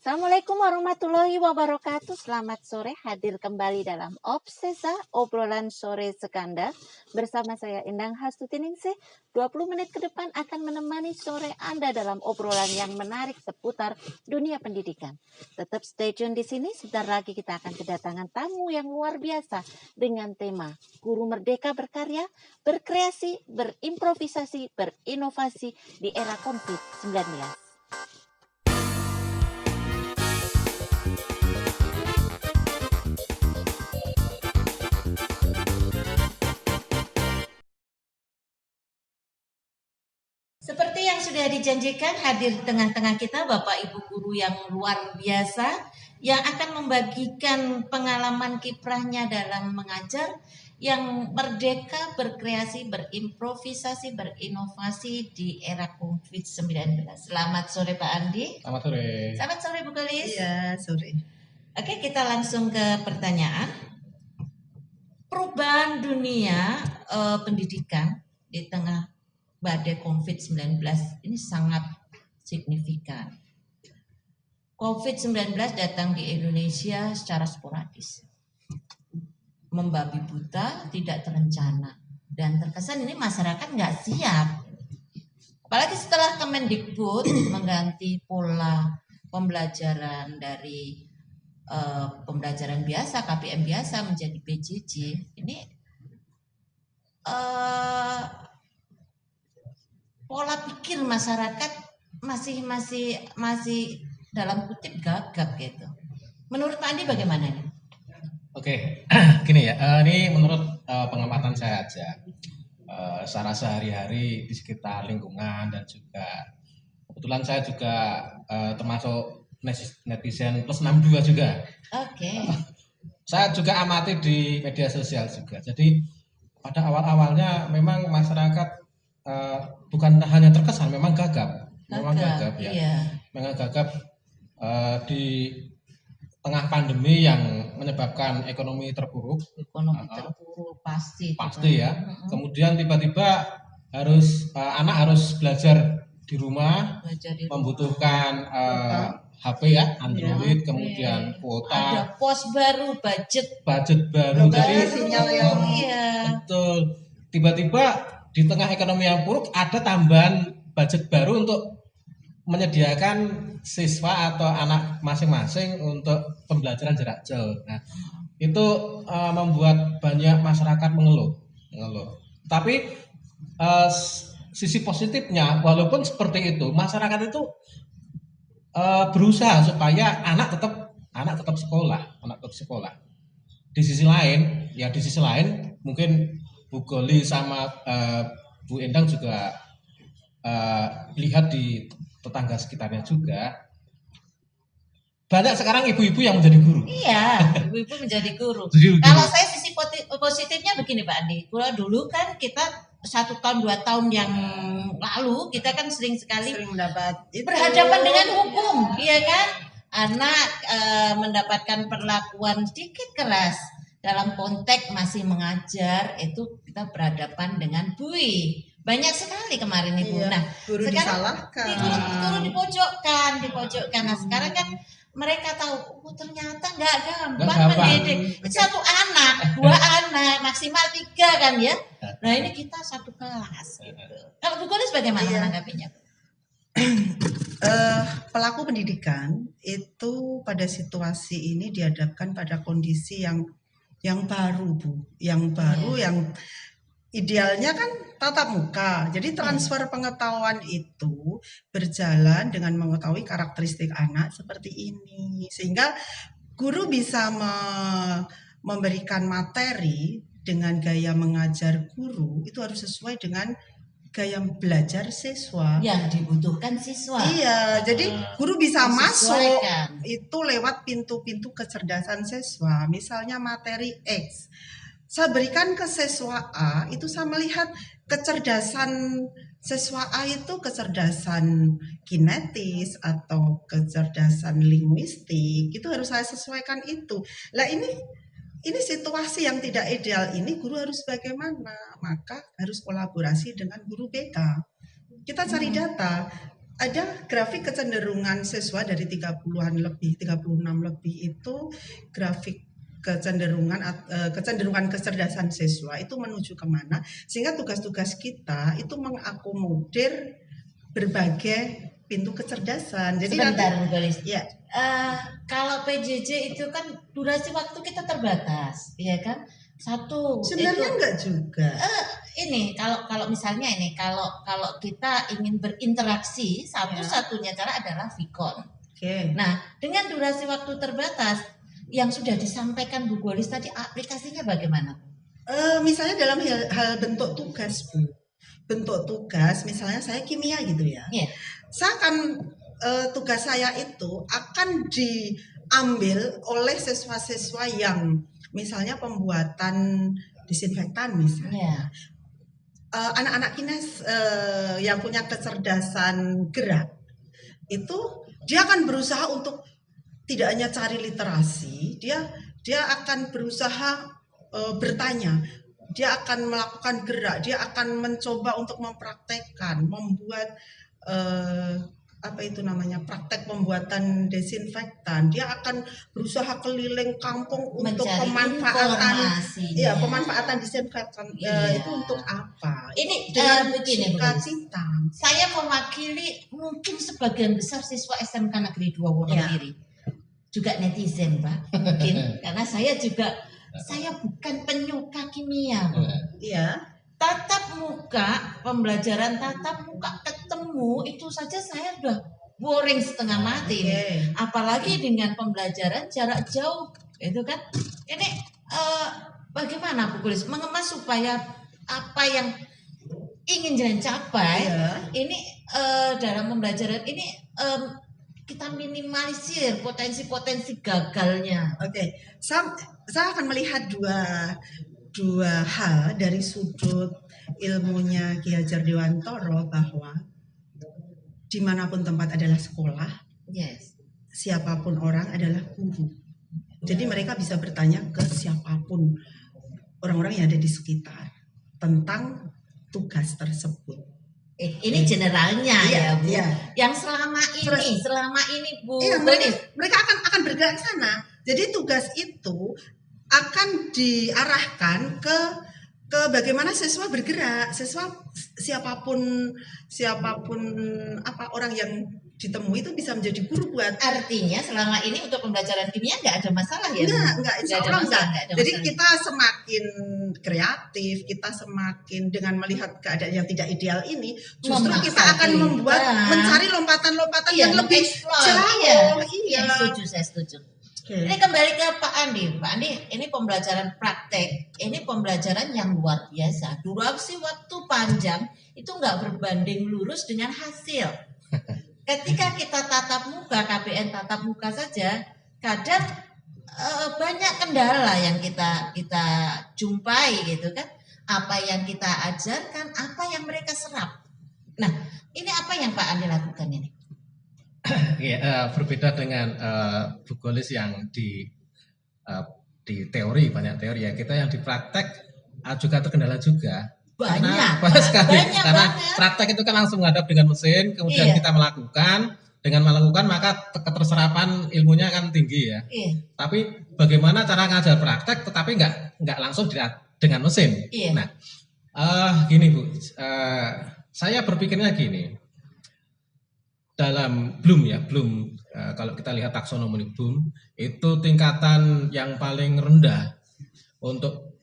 Assalamualaikum warahmatullahi wabarakatuh. Selamat sore, hadir kembali dalam Obsesa, obrolan sore Sekanda. Bersama saya Endang Hastuti-Ningsih. 20 menit ke depan akan menemani sore Anda dalam obrolan yang menarik seputar dunia pendidikan. Tetap stay tune di sini, sebentar lagi kita akan kedatangan tamu yang luar biasa dengan tema Guru Merdeka Berkarya, Berkreasi, Berimprovisasi, Berinovasi di era COVID-19. Seperti yang sudah dijanjikan, hadir di tengah-tengah kita Bapak Ibu guru yang luar biasa yang akan membagikan pengalaman kiprahnya dalam mengajar yang merdeka, berkreasi, berimprovisasi, berinovasi di era COVID-19. Selamat sore Pak Andi. Selamat sore. Selamat sore Bu Gelis. Iya, sore. Oke, kita langsung ke pertanyaan. Perubahan dunia pendidikan di tengah badai COVID-19 ini sangat signifikan. COVID-19 datang di Indonesia secara sporadis, membabi buta, tidak terencana, dan terkesan ini masyarakat nggak siap. Apalagi setelah Kemendikbud mengganti pola pembelajaran dari pembelajaran biasa, KPM biasa menjadi PJJ, ini pola pikir masyarakat masih dalam kutip gagap gitu. Menurut Pak Andi bagaimana ini? Oke, gini ya, ini menurut pengamatan saya aja, secara sehari-hari di sekitar lingkungan dan juga kebetulan saya juga termasuk netizen plus 62 juga. Oke. Saya juga amati di media sosial juga. Jadi pada awal-awalnya memang masyarakat bukan hanya terkesan, memang gagap ya. Iya. Memang gagap di tengah pandemi yang menyebabkan ekonomi terpuruk. Ekonomi terpuruk pasti ya. Kemudian tiba-tiba anak harus belajar di rumah, membutuhkan HP ya, Android, kemudian kuota. Ada pos baru, budget baru. Jadi sinyal yang betul. Tiba-tiba di tengah ekonomi yang buruk ada tambahan budget baru untuk menyediakan siswa atau anak masing-masing untuk pembelajaran jarak jauh. Nah, itu membuat banyak masyarakat mengeluh. Tapi sisi positifnya, walaupun seperti itu, masyarakat itu berusaha supaya anak tetap sekolah. Di sisi lain, mungkin Bu Goli sama Bu Endang juga lihat di tetangga sekitarnya juga banyak sekarang ibu-ibu yang menjadi guru. Iya, ibu-ibu menjadi guru. Kalau saya sisi positifnya begini Pak Andi, kalau dulu kan kita 1 tahun 2 tahun yang lalu kita kan sering mendapat berhadapan dengan hukum, iya kan? Anak mendapatkan perlakuan sedikit keras dalam konteks masih mengajar, itu kita berhadapan dengan bui. Banyak sekali kemarin Ibu. Iya, nah, guru sekarang disalahkan. Guru dipojokkan. Nah, sekarang kan mereka tahu, ternyata nggak gampang mendidik. 1 anak, 2 anak, maksimal 3 kan ya. Nah, ini kita 1 kelas gitu. Kalau Bu Golis bagaimana menanggapinya? Pelaku pendidikan itu pada situasi ini dihadapkan pada kondisi yang baru, Bu. Yang baru, yang idealnya kan tatap muka. Jadi transfer pengetahuan itu berjalan dengan mengetahui karakteristik anak seperti ini. Sehingga guru bisa memberikan materi dengan gaya mengajar guru itu harus sesuai dengan gaya belajar siswa yang dibutuhkan siswa. Iya, jadi guru bisa masuk itu lewat pintu-pintu kecerdasan siswa. Misalnya materi X, saya berikan ke siswa A, itu saya melihat kecerdasan siswa A itu kecerdasan kinetis atau kecerdasan linguistik, itu harus saya sesuaikan itu. Lah ini situasi yang tidak ideal ini, guru harus bagaimana? Maka harus kolaborasi dengan guru BK. Kita cari data. ada grafik kecenderungan siswa dari 30-an lebih, 36 lebih itu grafik kecenderungan kecerdasan siswa itu menuju kemana, sehingga tugas-tugas kita itu mengakomodir berbagai pintu kecerdasan. Jadi Sebentar Bu Golis. ya, Kalau PJJ itu kan durasi waktu kita terbatas, ya kan? Satu sebenarnya itu enggak juga. ini kalau misalnya ini kalau kita ingin berinteraksi, satu-satunya cara adalah Vicon. Oke. Nah, dengan durasi waktu terbatas yang sudah disampaikan Bu Golis tadi, aplikasinya bagaimana? Misalnya dalam hal bentuk tugas, Bu. Bentuk tugas, misalnya saya kimia gitu ya. Iya. Saya akan tugas saya itu akan diambil oleh siswa-siswa yang misalnya pembuatan disinfektan misalnya. Iya. Anak-anak kines yang punya kecerdasan gerak itu dia akan berusaha untuk tidak hanya cari literasi, dia akan berusaha bertanya, dia akan melakukan gerak, dia akan mencoba untuk mempraktekkan, membuat apa itu namanya, praktek pembuatan desinfektan. Dia akan berusaha keliling kampung untuk Mencari pemanfaatan, informasinya. ya pemanfaatan disinfektan. Iya. Itu untuk apa? Ini Dengan begini Bu Golis. cita-cita. Saya mewakili mungkin sebagian besar siswa SMK Negeri 2 Wonogiri. Juga netizen, Pak. Mungkin karena saya bukan penyuka kimia, Bu. Iya. Tatap muka, pembelajaran tatap muka ketemu itu saja saya udah boring setengah mati. Oke. Apalagi dengan pembelajaran jarak jauh, itu kan. Ini bagaimana Bu Kulis mengemas supaya apa yang ingin jangan capai Iya. ini dalam pembelajaran ini kita minimalisir potensi-potensi gagalnya. Oke, saya akan melihat dua hal dari sudut ilmunya Ki Hajar Dewantoro, bahwa dimanapun tempat adalah sekolah, Yes. siapapun orang adalah guru. Jadi mereka bisa bertanya ke siapapun orang-orang yang ada di sekitar tentang tugas tersebut. Ini generalnya Iya, ya Bu. iya. Yang selama ini Bu Iya, Golis. mereka akan bergerak ke sana. Jadi tugas itu akan diarahkan ke bagaimana siswa bergerak. Siswa siapapun apa orang yang ditemui itu bisa menjadi guru buat. Artinya selama ini untuk pembelajaran kimia nggak ada masalah ya Bu? Enggak, insya Nggak ada Allah masalah, enggak. nggak ada Jadi masalah. kita semakin kreatif, kita semakin dengan melihat keadaan yang tidak ideal ini, justru Memaksa kita akan kita. mencari lompatan-lompatan Iya, yang lebih mengeksplor. jauh. Iya, Iya. saya setuju. Oke. Ini kembali ke Pak Andi. Pak Andi, ini pembelajaran praktek. Ini pembelajaran yang luar biasa. Durasi waktu panjang itu nggak berbanding lurus dengan hasil. Ketika kita tatap muka, KBN tatap muka saja, kadang banyak kendala yang kita jumpai gitu kan. Apa yang kita ajarkan, apa yang mereka serap. Nah, ini apa yang Pak Andi lakukan ini? Ya, berbeda dengan Bu Golis yang di teori, banyak teori ya. Kita yang di praktek juga terkendala juga. Banyak Sekali. banyak Karena banget. praktek itu kan langsung menghadap dengan mesin, kemudian Iya. kita melakukan. Dengan melakukan maka keterserapan ilmunya kan tinggi ya. Iya. Tapi bagaimana cara ngajar praktek tetapi nggak langsung dengan mesin. Iya. Nah, gini Bu, saya berpikirnya gini. Dalam Bloom kalau kita lihat taksonomi Bloom itu tingkatan yang paling rendah untuk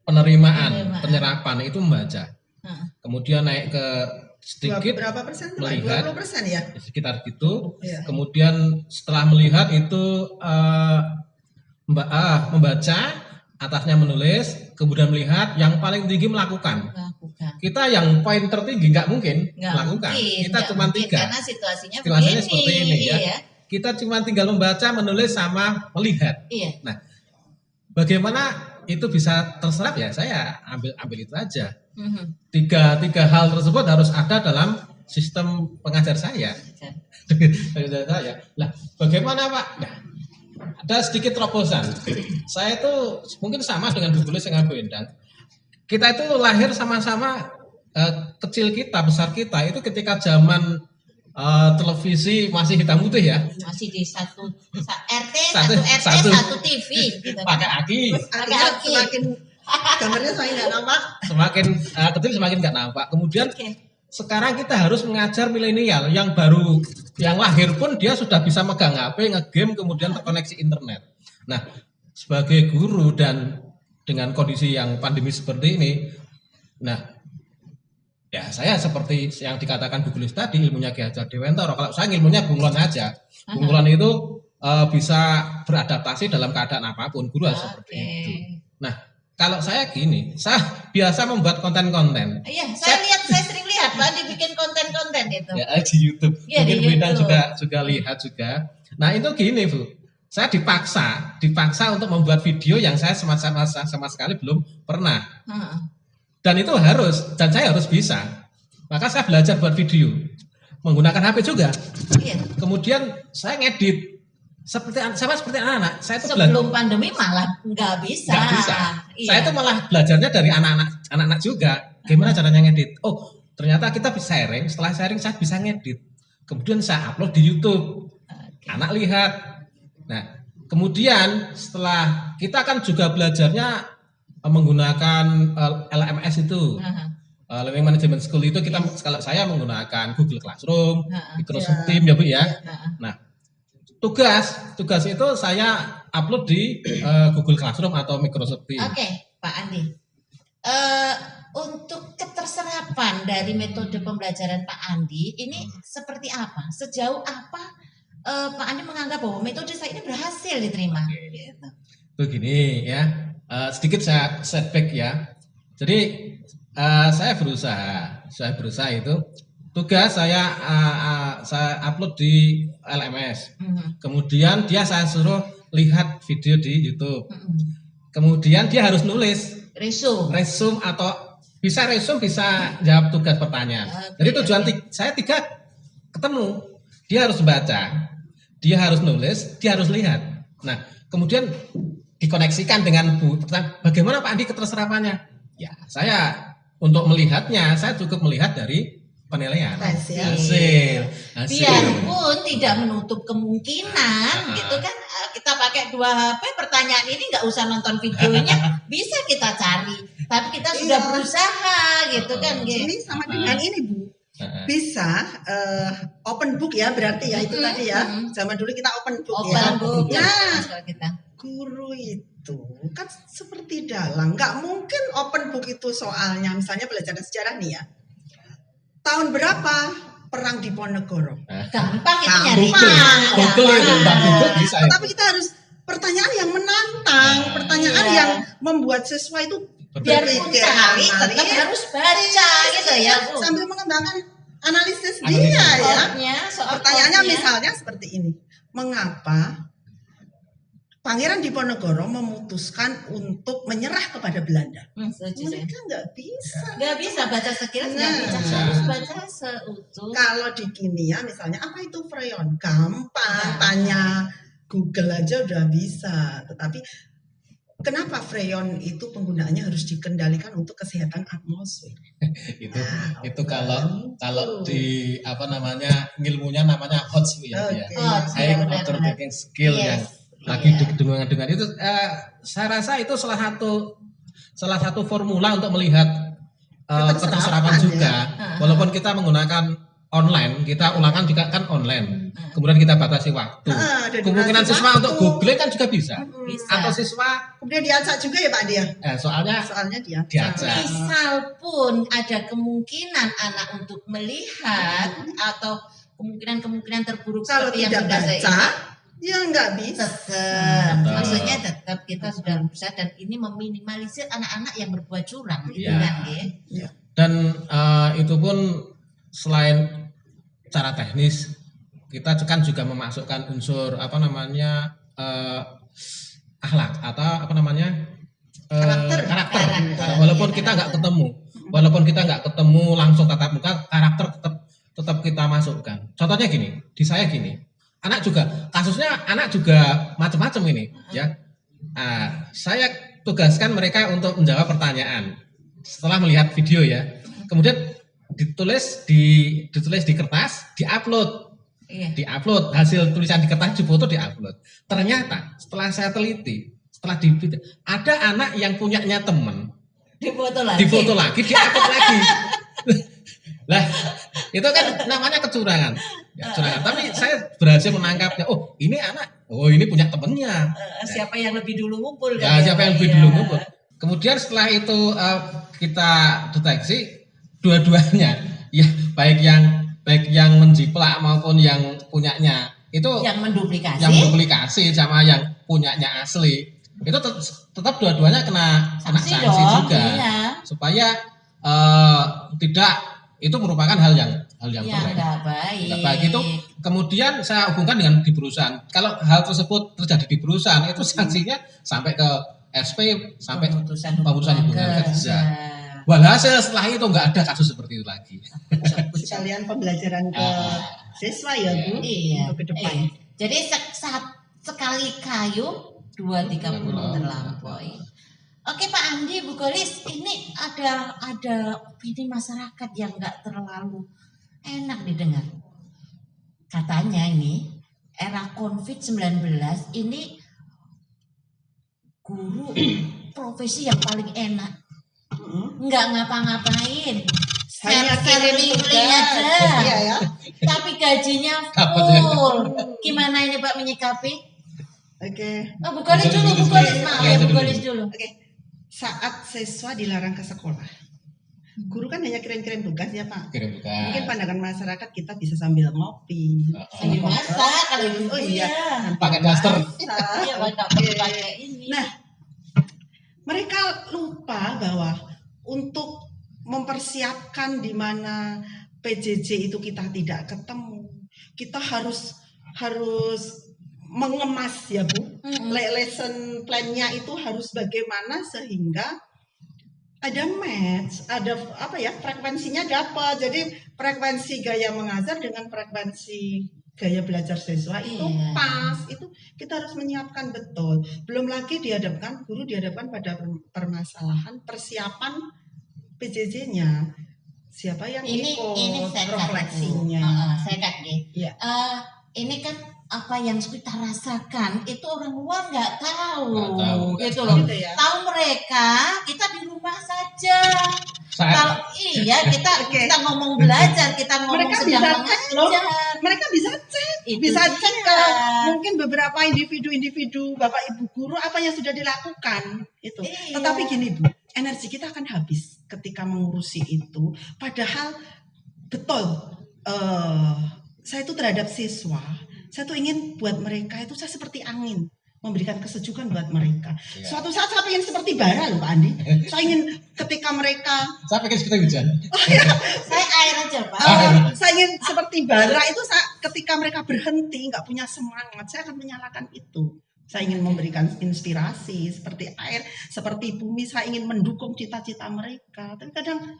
penerimaan penyerapan itu membaca. Kemudian naik ke sedikit Berapa persen? Tuh, melihat 20% ya? sekitar gitu. Iya. Kemudian setelah melihat itu membaca, atasnya menulis, kemudian melihat, yang paling tinggi melakukan. Kita yang poin tertinggi nggak mungkin melakukan. Kita cuma 3. Karena situasinya seperti ini ya. Iya. Kita cuma tinggal membaca, menulis sama melihat. Iya. Nah, bagaimana itu bisa terserap ya? Saya ambil itu aja. Tiga hal tersebut harus ada dalam sistem pengajar saya. Nah, bagaimana Pak? Nah, ada sedikit terobosan. Saya itu mungkin sama dengan Bu Gulis dengan Bu Endang. Kita itu lahir sama-sama, kecil kita, besar kita itu ketika zaman televisi masih hitam putih ya, Masih di RT, Satu- satu RT, satu. satu TV gitu. pakai aki, Artinya Aki. semakin gambarnya semakin nggak nampak. semakin kecil semakin nggak nampak. Kemudian Oke. sekarang kita harus mengajar milenial yang baru, yang lahir pun dia sudah bisa megang HP, ngegame, kemudian terkoneksi internet. Nah, sebagai guru dan dengan kondisi yang pandemi seperti ini, nah, ya saya seperti yang dikatakan Bu Gulis tadi, ilmunya Ki Hajar Dewantara. Kalau saya ilmunya bunglon aja. Bunglon itu bisa beradaptasi dalam keadaan apapun. Guru harus seperti Oke. itu. Nah, kalau saya gini, saya biasa membuat konten-konten. Iya, saya sering lihat Pak Andi bikin konten-konten itu. Ya, di YouTube. Iya, di Mungkin Bu Indah YouTube. juga lihat juga. Nah, itu gini, Bu. Saya dipaksa untuk membuat video yang saya sama sekali belum pernah. Heeh. Dan itu dan saya harus bisa. Maka saya belajar buat video. Menggunakan HP juga. Iya. Kemudian saya ngedit. Seperti anak-anak. Saya itu Sebelum pandemi malah nggak bisa. nggak bisa. Iya. Saya itu malah belajarnya dari anak-anak juga. Gimana caranya ngedit? Oh, ternyata kita bisa sharing. Setelah sharing saya bisa ngedit. Kemudian saya upload di YouTube. Oke. Anak lihat. Nah, kemudian setelah kita kan juga belajarnya menggunakan LMS itu. Heeh. Learning Management School itu kita, kalau saya menggunakan Google Classroom, Heeh. Microsoft Teams ya Bu ya. Heeh. Nah, tugas itu saya upload di Google Classroom atau Microsoft Teams. Oke, Pak Andi. Untuk keterserapan dari metode pembelajaran Pak Andi ini seperti apa? Sejauh apa Pak Andi menganggap bahwa metode saya ini berhasil diterima? Gitu. Begini ya, sedikit saya setback ya. Jadi saya berusaha itu tugas saya upload di LMS. Mhm. Kemudian saya suruh lihat video di YouTube. Mhm. Kemudian dia harus nulis Resume. atau bisa jawab tugas pertanyaan. Oke, Jadi tujuan oke. saya 3 ketemu. Dia harus baca, dia harus nulis, dia harus lihat. Nah, kemudian dikoneksikan dengan bagaimana Pak Andi keterserapannya? Ya, saya untuk melihatnya, saya cukup melihat dari penilaian. Hasil. Biarpun tidak menutup kemungkinan gitu kan, kita pakai 2 HP, pertanyaan ini nggak usah nonton videonya, bisa kita cari, tapi kita sudah Iya. berusaha gitu kan. Ini sama dengan ini Bu. Bisa open book ya berarti ya itu Mhm, tadi ya. mhm. Zaman dulu kita open book ya. Open book ya, Nah, kalau kita. guru itu kan seperti dalang. Nggak mungkin open book itu soalnya misalnya pelajaran sejarah nih ya. Tahun berapa perang di Ponegoro? Gampang itu Gampang. nyari. Google itu, Mbak Google bisa itu. Tetapi kita harus pertanyaan yang menantang, pertanyaan Iya. yang membuat siswa itu Biarpun berpikir cari, analis, tetap harus baca gitu ya Bu. sambil mengembangkan analisis Analisis. dia ya. Soal Pertanyaannya outputnya. misalnya seperti ini. Mengapa Pangeran Diponegoro memutuskan untuk menyerah kepada Belanda? Setuju saya. Mereka nggak bisa. Nggak bisa baca sekilas, nggak Nah. bisa, harus baca seutuh. Kalau di kimia misalnya apa itu freon? Gampang, tanya Google aja udah bisa. Tetapi kenapa freon itu penggunaannya harus dikendalikan untuk kesehatan atmosfer? itu kalau di ilmunya namanya HOTS ya. Oke. Ya. High benar, Order benar. Thinking Skill Yes. yang lagi Iya. dengan itu saya rasa itu salah satu formula untuk melihat keterserapan Keterserapan, juga. ya. Walaupun kita menggunakan online, kita ulangan juga kan online. Kemudian kita batasi waktu. Ada Kemungkinan durasi siswa waktu. untuk googling kan juga bisa. Bisa. Atau siswa Kemudian diacak juga ya Pak Dia? soalnya Soalnya dia. diajak. Misal pun ada kemungkinan anak untuk melihat atau kemungkinan terburuk Kalau seperti yang tidak sudah saya baca, ya nggak bisa. tetap, Betul. maksudnya tetap kita sudah berusaha dan ini meminimalisir anak-anak yang berbuat curang gitu Iya. kan ya. Dan itu pun selain cara teknis, kita kan juga memasukkan unsur akhlak atau Karakter. karakter. Karakter. Walaupun Iya, kita nggak karakter. ketemu langsung tatap muka, karakter tetap kita masukkan. Contohnya gini, di saya gini, kasusnya anak juga macam-macam ini, ya. Saya tugaskan mereka untuk menjawab pertanyaan setelah melihat video ya. Kemudian ditulis di kertas, Iya. diupload hasil tulisan di kertas, difoto, diupload. Ternyata setelah saya teliti, setelah ada anak yang punyanya temen Difoto lagi. difoto lagi, diupload lagi. Lah, itu kan namanya kecurangan. Ya, kecurangan. Tapi saya berhasil menangkapnya. Oh, ini punya temennya. Siapa yang lebih dulu ngumpul Ya, kan? siapa yang lebih Iya. dulu ngumpul. Kemudian setelah itu kita deteksi dua-duanya, ya baik yang menjiplak maupun yang punyanya itu Yang menduplikasi. yang duplikasi sama yang punyanya asli itu tetap dua-duanya kena Sanksi sanksi dong, juga, iya. supaya tidak, itu merupakan hal yang Ya, jelek. nggak baik. Nggak baik. Itu kemudian saya hubungkan dengan di perusahaan. Kalau hal tersebut terjadi di perusahaan, itu sanksinya sampai ke SP, sampai Pemutusan hubungan kerja. kerja. Walhasil setelah itu nggak ada kasus seperti itu lagi. Sekalian pembelajaran ke siswa ya Bu, Iya. untuk ke depan. Iya. Jadi sekali kayu 2-3 puluh Iya. terlampaui. Oke Pak Andi, Bu Golis, ini ada opini masyarakat yang nggak terlalu enak didengar. Katanya ini era COVID-19 ini guru profesi yang paling enak. Nggak ngapa-ngapain. Hanya Kirim link aja. Iya ya. Tapi gajinya Dapat ya. full. Gimana ini Pak menyikapi? Oke. Oh, Bu Golis dulu, Bu Golis. Maaf ya, Bu Golis dulu. Oke. Saat siswa dilarang ke sekolah, guru kan hanya kirim-kirim tugas ya Pak. Mungkin Mungkin pandangan masyarakat kita bisa sambil ngopi. Sambil masak, kalau ibu Oh iya. pakai daster. Iya, nggak perlu pakai ini. Nah, mereka lupa bahwa untuk mempersiapkan di mana PJJ itu kita tidak ketemu, kita harus mengemas ya Bu. Lesson plan-nya itu harus bagaimana sehingga ada match, ada apa ya, frekuensinya dapat. Jadi frekuensi gaya mengajar dengan frekuensi gaya belajar siswa itu Iya. pas. Itu kita harus menyiapkan betul. Belum lagi guru dihadapkan pada permasalahan persiapan PJJ-nya. Siapa yang ini ikut saya refleksinya. saya Iya. ini kan apa yang kita rasakan itu orang luar nggak tahu, Nggak tahu. gitu loh. Gitu ya. Tahu mereka, kita di rumah saja. Saat Kalau kita ngomong belajar, kita ngomong Mereka sedang bisa cek loh. mengajar. Mereka bisa cek, Itu bisa dia. cek ke mungkin beberapa individu Bapak Ibu guru apa yang sudah dilakukan itu. Iya. Tetapi gini Bu, energi kita akan habis ketika mengurusi itu. Padahal betul, saya itu terhadap siswa, saya tuh ingin buat mereka itu saya seperti angin, memberikan kesejukan buat mereka. Iya. Suatu saat saya ingin seperti bara loh Pak Andi. Saya ingin ketika mereka saya pikir seperti hujan. Saya air aja Pak. saya ingin seperti bara itu ketika mereka berhenti nggak punya semangat, saya akan menyalakan itu. Saya ingin memberikan inspirasi seperti air, seperti bumi. Saya ingin mendukung cita-cita mereka. Tapi kadang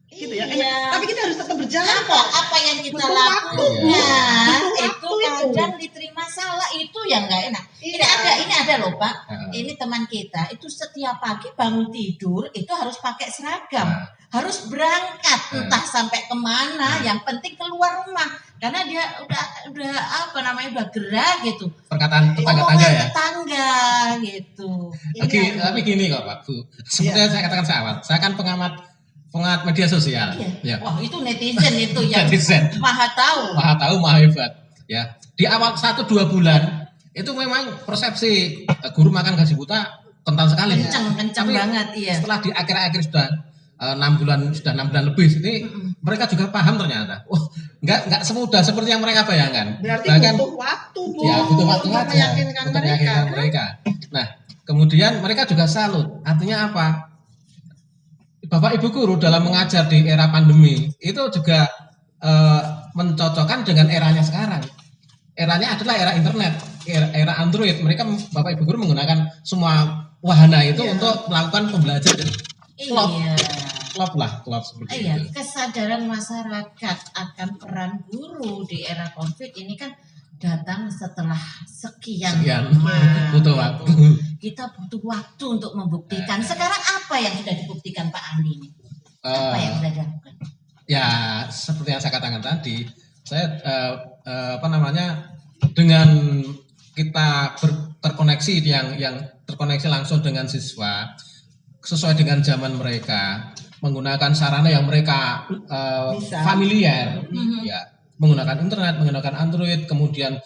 gitu ya. Iya. Tapi kita harus tetap berjalan kok. apa yang kita Butuh waktu, lakukan Butuh itu waktu itu. kadang diterima salah, itu yang nggak enak. Ini Iya. ada loh Pak. Heeh. Ini teman kita itu setiap pagi bangun tidur itu harus pakai seragam, harus berangkat entah sampai kemana. Yang penting keluar rumah karena dia udah udah gerak gitu. Perkataan tetangga-tangga Omongan ya. tetangga gitu. Tapi gini kok Pak Bu, seperti yang saya katakan awal, saya kan pengamat media sosial. Iya. Ya. Wah itu netizen itu yang Netizen. maha tahu. Maha tahu, maha hebat. Ya, di awal 1-2 bulan itu memang persepsi guru makan gaji buta kental sekali. Kenceng Tapi banget iya. setelah di akhir-akhir sudah 6 bulan lebih ini mereka juga paham ternyata. Wah, nggak semudah seperti yang mereka bayangkan. Berarti Bahkan butuh waktu Bu. ya butuh waktu untuk aja meyakinkan untuk mereka. meyakinkan mereka. Nah, kemudian mereka juga salut. Artinya apa? Bapak Ibu guru dalam mengajar di era pandemi itu juga mencocokkan dengan eranya sekarang. Eranya adalah era internet, era Android. Mereka Bapak Ibu guru menggunakan semua wahana itu untuk melakukan pembelajaran. Iya. Klop seperti Iya, itu. kesadaran masyarakat akan peran guru di era COVID ini kan datang setelah sekian lama. Butuh waktu. Kita butuh waktu untuk membuktikan. Sekarang apa yang sudah dibuktikan Pak Andi ini? Apa yang sudah dilakukan? Ya seperti yang saya katakan tadi, saya dengan kita terkoneksi yang terkoneksi langsung dengan siswa sesuai dengan zaman mereka, menggunakan sarana yang mereka Bisa. familiar, ya menggunakan internet, menggunakan Android, kemudian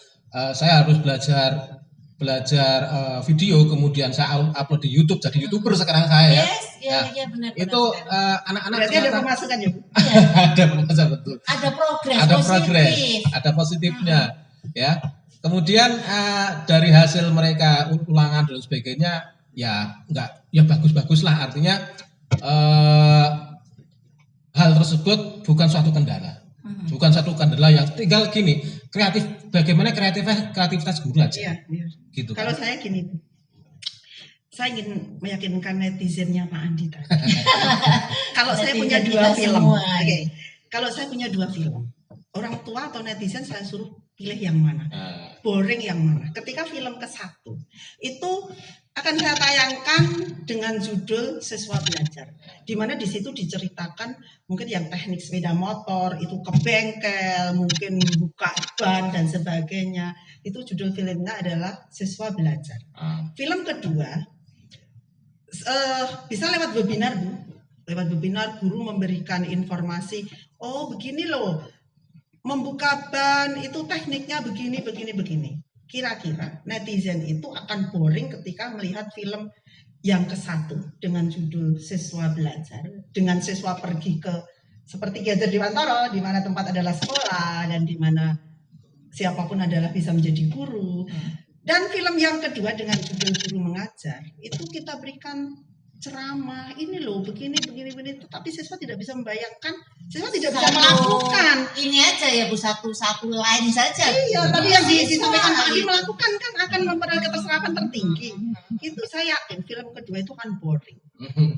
saya harus belajar video, kemudian saya upload di YouTube, jadi YouTuber sekarang saya. Yes, Ya, ya benar. itu anak-anak Berarti ada ternyata- pemasukan ya Bu? ada pemasukan, betul. Ada progres Ada positif. progres, ada positifnya, ya. Kemudian dari hasil mereka ulangan dan sebagainya, ya enggak, ya bagus-bagus lah. Artinya hal tersebut bukan suatu kendala, bukan suatu kendala yang tinggal gini, bagaimana kreativitas guru aja, Iya, iya. gitu. Kalau saya gini Bu, saya ingin meyakinkan netizennya Pak Andi tadi. Kalau saya punya Netizen 2 kita film, semua. oke. Kalau saya punya 2 film, orang tua atau netizen saya suruh pilih yang mana, boring yang mana. Ketika film ke-1 itu akan saya tayangkan dengan judul Siswa Belajar, di mana di situ diceritakan mungkin yang teknik sepeda motor itu ke bengkel, mungkin buka ban dan sebagainya. Itu judul filmnya adalah Siswa Belajar. Film kedua bisa lewat webinar Bu, lewat webinar guru memberikan informasi, oh begini loh, membuka ban itu tekniknya begini. Kira-kira netizen itu akan boring ketika melihat film yang ke-1 dengan judul Siswa Belajar, dengan siswa pergi ke seperti Gadget Dewantara, di mana tempat adalah sekolah dan di mana siapapun adalah bisa menjadi guru. Dan film yang kedua dengan judul Guru Mengajar, itu kita berikan ceramah, ini loh begini, tetapi siswa tidak bisa membayangkan, siswa tidak bisa melakukan. Ini aja ya Bu, satu line saja. Iya, tapi yang disampaikan Pak Andi melakukan kan akan memperoleh keterserapan tertinggi. Itu saya yakin film kedua itu akan boring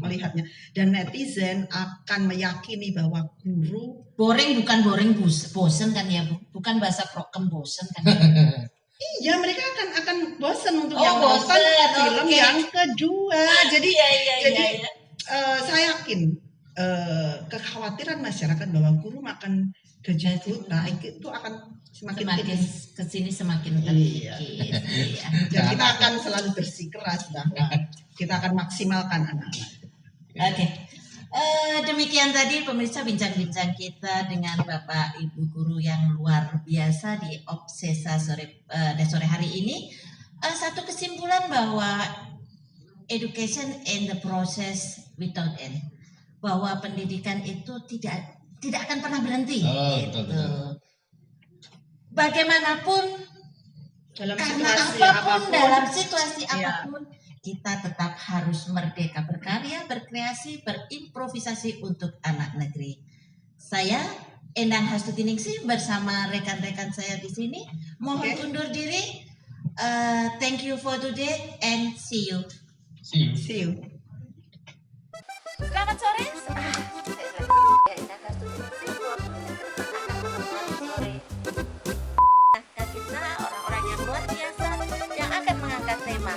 melihatnya, dan netizen akan meyakini bahwa guru Boring bukan boring bosen kan ya Bu, bukan bahasa prokem bosen kan ya? iya mereka akan bosan untuk Oh, yang nonton bosen, film oke. yang kedua. Jadi Iya. saya yakin kekhawatiran masyarakat bahwa guru makan gaji buta itu akan semakin Semakin tipis. kesini semakin Iya. terkikis. Iya. Dan kita akan selalu bersikeras bahwa kita akan maksimalkan anak-anak. Oke. Demikian tadi pemirsa bincang-bincang kita dengan Bapak Ibu guru yang luar biasa di Obsesa sore hari ini. Satu kesimpulan bahwa education in the process without end. Bahwa pendidikan itu tidak akan pernah berhenti. Betul. Bagaimanapun Dalam karena situasi apapun, apapun, dalam situasi Iya. apapun kita tetap harus merdeka berkarya, berkreasi, berimprovisasi untuk anak negeri. Saya Endang Hastuti bersama rekan-rekan saya di sini mohon Oke. undur diri. Thank you for today and see you. See you. see you. Selamat sore. Endang Hastuti sore. Nah, kita orang-orang yang luar biasa yang akan mengangkat tema